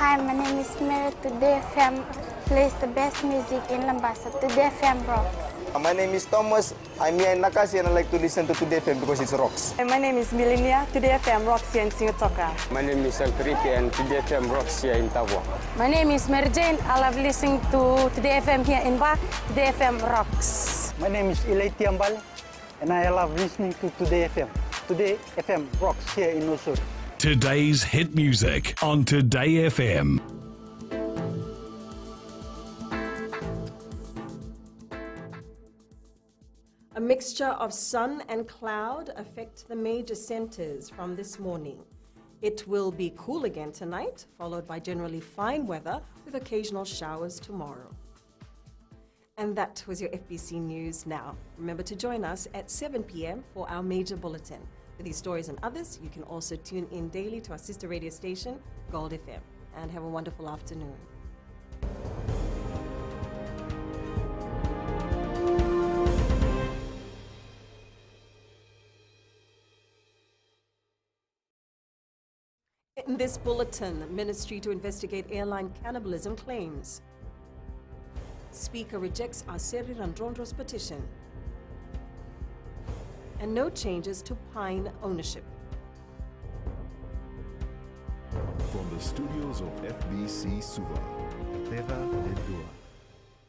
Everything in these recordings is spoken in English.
Hi, my name is Mary. Today FM plays the best music in Lambasa. Today FM rocks. My name is Thomas. I'm here in Nakasi and I like to listen to Today FM because it rocks. My name is Milenia. Today FM rocks here in Singatoka. My name is Altriki and Today FM rocks here in Tavua. My name is Mary Jane. I love listening to Today FM here in Ba. Today FM rocks. My name is Ilay Tiambal and I love listening to Today FM. Today FM rocks here in Osur. Today's hit music on Today FM. A mixture of sun and cloud affect the major centers from this morning. It will be cool again tonight, followed by generally fine weather with occasional showers tomorrow. And that was your FBC News Now. Remember to join us at 7 p.m. for our major bulletin. For these stories and others, you can also tune in daily to our sister radio station, Gold FM. And have a wonderful afternoon. In this bulletin, the Ministry to investigate airline cannibalism claims. Speaker rejects Aseri Randrondra's petition. And no changes to Pine ownership. From the studios of FBC Suva, Teva and Dua.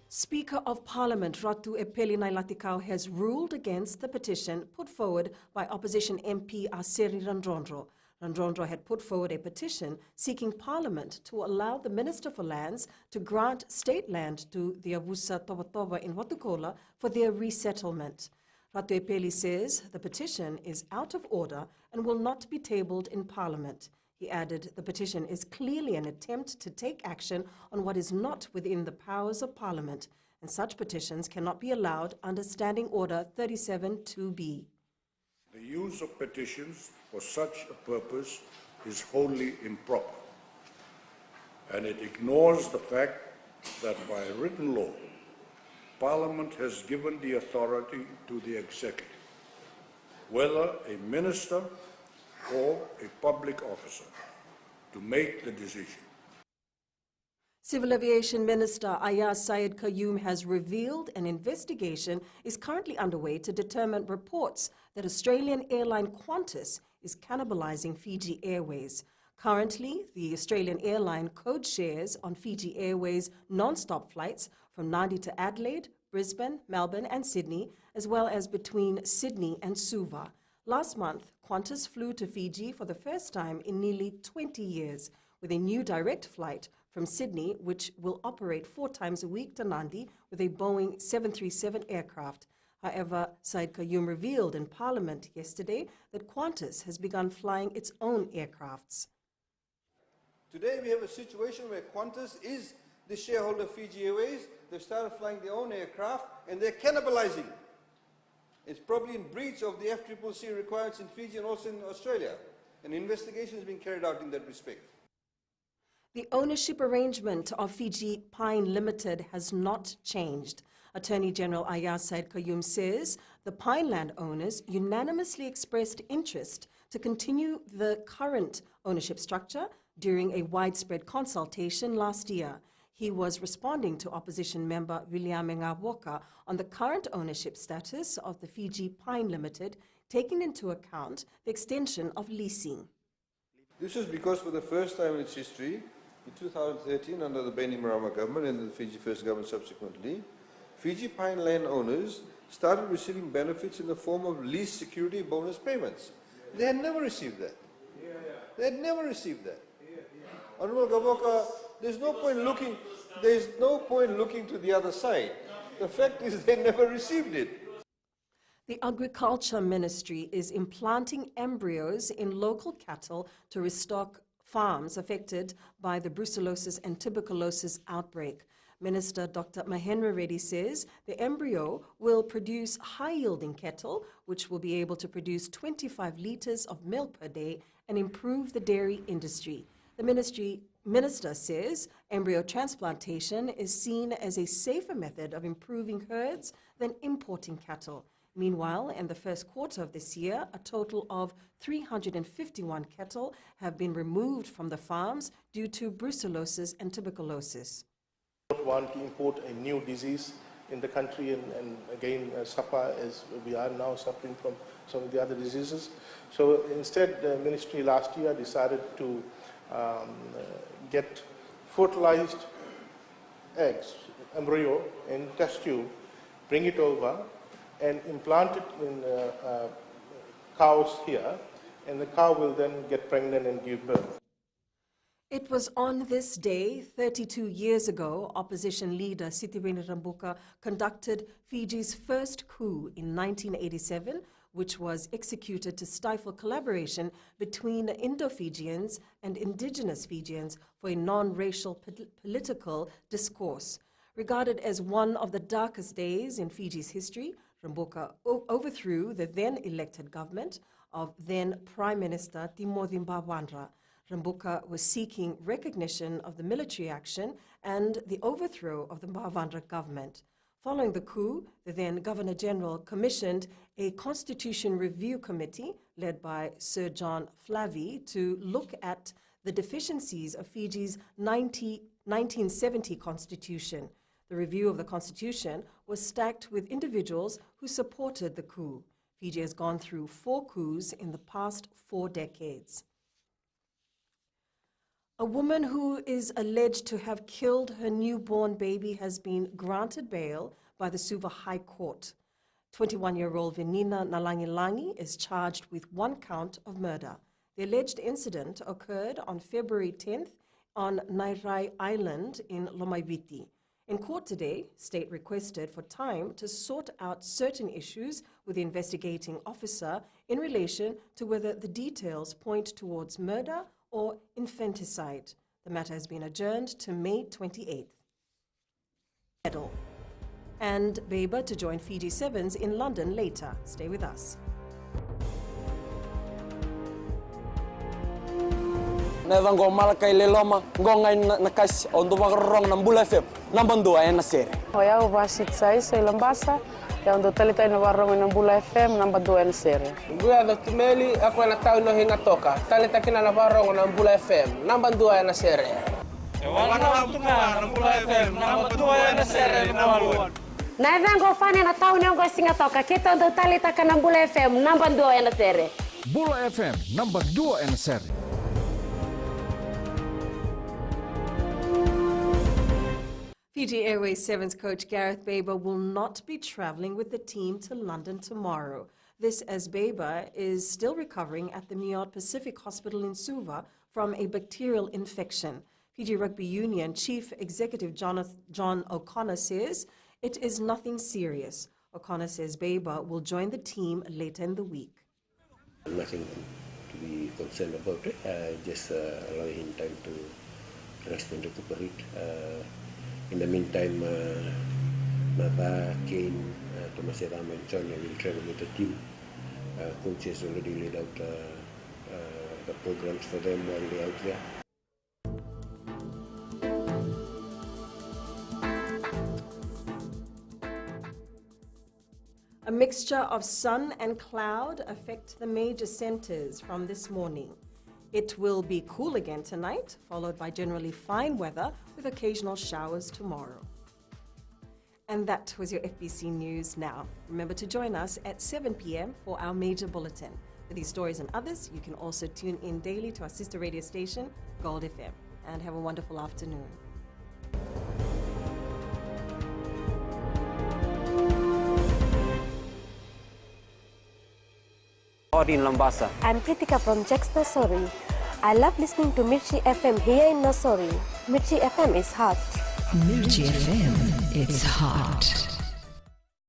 Speaker of Parliament Ratu Epeli Nailatikau has ruled against the petition put forward by opposition MP Aseri Randrondro. Randrondro had put forward a petition seeking Parliament to allow the Minister for Lands to grant state land to the Avusa Toba in Watukola for their resettlement. Ratu Epeli says the petition is out of order and will not be tabled in Parliament. He added the petition is clearly an attempt to take action on what is not within the powers of Parliament, and such petitions cannot be allowed under Standing Order 37-2B. The use of petitions for such a purpose is wholly improper, and it ignores the fact that by written law, Parliament has given the authority to the executive, whether a minister or a public officer, to make the decision. Civil Aviation Minister Ayaz Syed Qayyum has revealed an investigation is currently underway to determine reports that Australian airline Qantas is cannibalizing Fiji Airways. Currently, the Australian airline code shares on Fiji Airways non-stop flights from Nadi to Adelaide, Brisbane, Melbourne and Sydney, as well as between Sydney and Suva. Last month, Qantas flew to Fiji for the first time in nearly 20 years with a new direct flight from Sydney, which will operate 4 times a week to Nadi with a Boeing 737 aircraft. However, Syed Qayyum revealed in Parliament yesterday that Qantas has begun flying its own aircrafts. Today we have a situation where Qantas is the shareholder of Fiji Airways. They've started flying their own aircraft and they're cannibalizing. It's probably in breach of the FCCC requirements in Fiji and also in Australia. An investigation is being carried out in that respect. The ownership arrangement of Fiji Pine Limited has not changed. Attorney General Ayaz Syed Qayyum says the Pineland owners unanimously expressed interest to continue the current ownership structure during a widespread consultation last year. He was responding to opposition member William Ngawoka on the current ownership status of the Fiji Pine Limited, taking into account the extension of leasing. This is because for the first time in its history, in 2013 under the Bainimarama government and the Fiji First government subsequently, Fiji Pine land owners started receiving benefits in the form of lease security bonus payments. They had never received that. They had never received that. Honorable Gavoka, there's no point looking to the other side. The fact is they never received it. The Agriculture Ministry is implanting embryos in local cattle to restock farms affected by the brucellosis and tuberculosis outbreak. Minister Dr. Mahendra Reddy says the embryo will produce high-yielding cattle, which will be able to produce 25 litres of milk per day and improve the dairy industry. The minister says embryo transplantation is seen as a safer method of improving herds than importing cattle. Meanwhile, in the first quarter of this year, a total of 351 cattle have been removed from the farms due to brucellosis and tuberculosis. We don't want to import a new disease in the country, and again, SAPA, as we are now suffering from some of the other diseases. So instead, the ministry last year decided to get fertilized eggs, embryo in test tube, bring it over and implant it in cows here, and the cow will then get pregnant and give birth. It was on this day, 32 years ago, opposition leader Sithiweni Rambuka conducted Fiji's first coup in 1987, which was executed to stifle collaboration between Indo-Fijians and indigenous Fijians for a non-racial political discourse. Regarded as one of the darkest days in Fiji's history, Rambuka overthrew the then-elected government of then Prime Minister Timothy Mbawandra. Rambuka was seeking recognition of the military action and the overthrow of the Mbawandra government. Following the coup, the then Governor-General commissioned a Constitution Review Committee led by Sir John Flavey to look at the deficiencies of Fiji's 1970 constitution. The review of the constitution was stacked with individuals who supported the coup. Fiji has gone through 4 coups in the past 4 decades. A woman who is alleged to have killed her newborn baby has been granted bail by the Suva High Court. 21-year-old Venina Nalangilangi is charged with 1 count of murder. The alleged incident occurred on February 10th on Nairai Island in Lomaiviti. In court today, State requested for time to sort out certain issues with the investigating officer in relation to whether the details point towards murder or infanticide. The matter has been adjourned to May 28th. Medal. And Baber to join Fiji Sevens in London later. Stay with us. Nevango malakay leloma ngongai nakas on dumakarong ng Bula FM nambang 2 ay nasere. Hoya ubasit sai sa Lambasa ya on talita na warong ng Bula FM nambang 2 ay nasere. Guya Dr. Meli ako na tao no hinga toka. Talita kina na warong ng Bula FM nambang 2 ay nasere. Warong ng Bula FM nambang 2 ay nasere nawaluan. Nevango fani na tao no singa toka. Kita on talita ka ng Bula FM nambang 2 ay nasere. Bula FM nambang 2 ay nasere. Fiji Airways Sevens coach Gareth Baber will not be traveling with the team to London tomorrow. This as Baber is still recovering at the Miot Pacific Hospital in Suva from a bacterial infection. Fiji Rugby Union Chief Executive John O'Connor says it is nothing serious. O'Connor says Baber will join the team later in the week. Nothing to be concerned about it. Just allow him time to rest and recuperate. In the meantime, Nata, Kane, Thomas Eram and Sonia will travel with the team. Coach has already laid out the programs for them while they're out there. A mixture of sun and cloud affect the major centers from this morning. It will be cool again tonight, followed by generally fine weather with occasional showers tomorrow. And that was your FBC News Now. Remember to join us at 7 p.m. for our major bulletin. For these stories and others, you can also tune in daily to our sister radio station, Gold FM. And have a wonderful afternoon. In Lambasa. I'm Pritika from Jack's Nursery. I love listening to Mirchi FM here in Nursery. Mirchi FM is hot. Mirchi FM, it's hot.